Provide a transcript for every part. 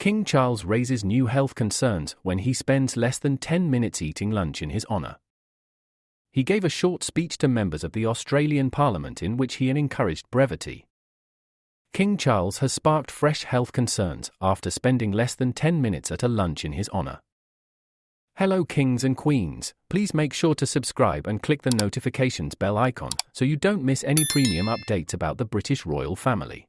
King Charles raises new health concerns when he spends less than 10 minutes eating lunch in his honour. He gave a short speech to members of the Australian Parliament in which he encouraged brevity. King Charles has sparked fresh health concerns after spending less than 10 minutes at a lunch in his honour. Hello kings and queens, please make sure to subscribe and click the notifications bell icon so you don't miss any premium updates about the British royal family.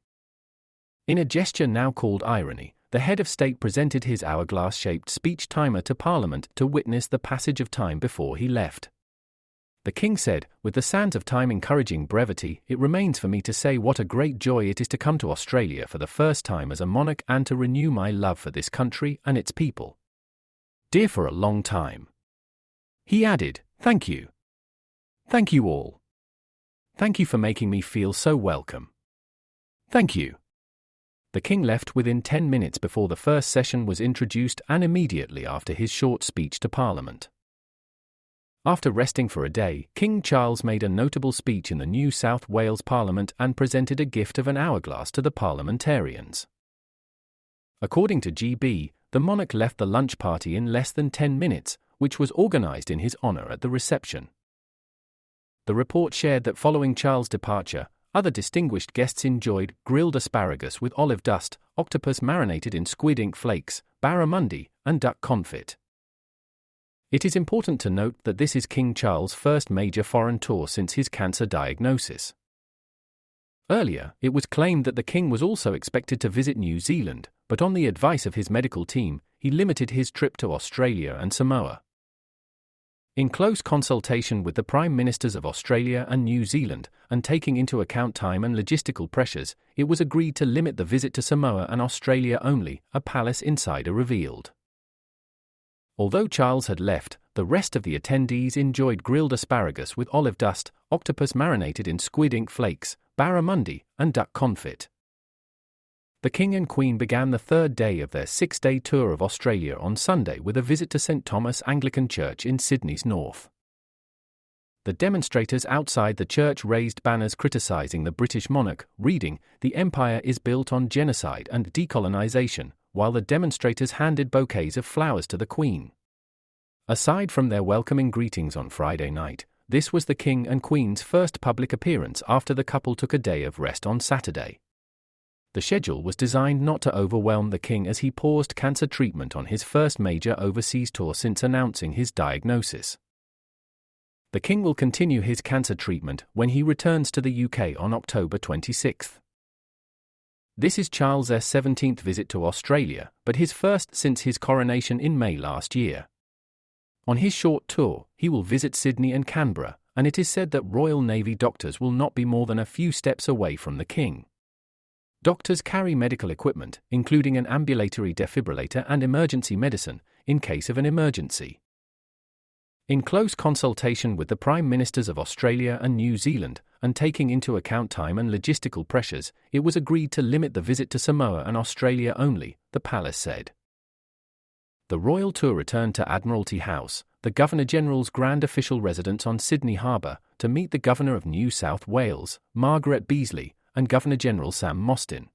In a gesture now called irony, the head of state presented his hourglass-shaped speech timer to Parliament to witness the passage of time before he left. The king said, "With the sands of time encouraging brevity, it remains for me to say what a great joy it is to come to Australia for the first time as a monarch and to renew my love for this country and its people. Dear for a long time." He added, "Thank you. Thank you all. Thank you for making me feel so welcome. Thank you." The king left within 10 minutes before the first session was introduced and immediately after his short speech to Parliament. After resting for a day, King Charles made a notable speech in the New South Wales Parliament and presented a gift of an hourglass to the parliamentarians. According to GB, the monarch left the lunch party in less than 10 minutes, which was organised in his honour at the reception. The report shared that following Charles' departure, other distinguished guests enjoyed grilled asparagus with olive dust, octopus marinated in squid ink flakes, barramundi, and duck confit. It is important to note that this is King Charles' first major foreign tour since his cancer diagnosis. Earlier, it was claimed that the king was also expected to visit New Zealand, but on the advice of his medical team, he limited his trip to Australia and Samoa. In close consultation with the Prime Ministers of Australia and New Zealand, and taking into account time and logistical pressures, it was agreed to limit the visit to Samoa and Australia only, a palace insider revealed. Although Charles had left, the rest of the attendees enjoyed grilled asparagus with olive dust, octopus marinated in squid ink flakes, barramundi, and duck confit. The King and Queen began the third day of their 6-day tour of Australia on Sunday with a visit to St Thomas Anglican Church in Sydney's north. The demonstrators outside the church raised banners criticising the British monarch, reading, "The Empire is built on genocide and decolonisation," while the demonstrators handed bouquets of flowers to the Queen. Aside from their welcoming greetings on Friday night, this was the King and Queen's first public appearance after the couple took a day of rest on Saturday. The schedule was designed not to overwhelm the king as he paused cancer treatment on his first major overseas tour since announcing his diagnosis. The king will continue his cancer treatment when he returns to the UK on October 26. This is Charles' 17th visit to Australia, but his first since his coronation in May last year. On his short tour, he will visit Sydney and Canberra, and it is said that Royal Navy doctors will not be more than a few steps away from the king. Doctors carry medical equipment, including an ambulatory defibrillator and emergency medicine, in case of an emergency. In close consultation with the Prime Ministers of Australia and New Zealand, and taking into account time and logistical pressures, it was agreed to limit the visit to Samoa and Australia only, the palace said. The royal tour returned to Admiralty House, the Governor-General's grand official residence on Sydney Harbour, to meet the Governor of New South Wales, Margaret Beazley, and Governor-General Sam Mostyn.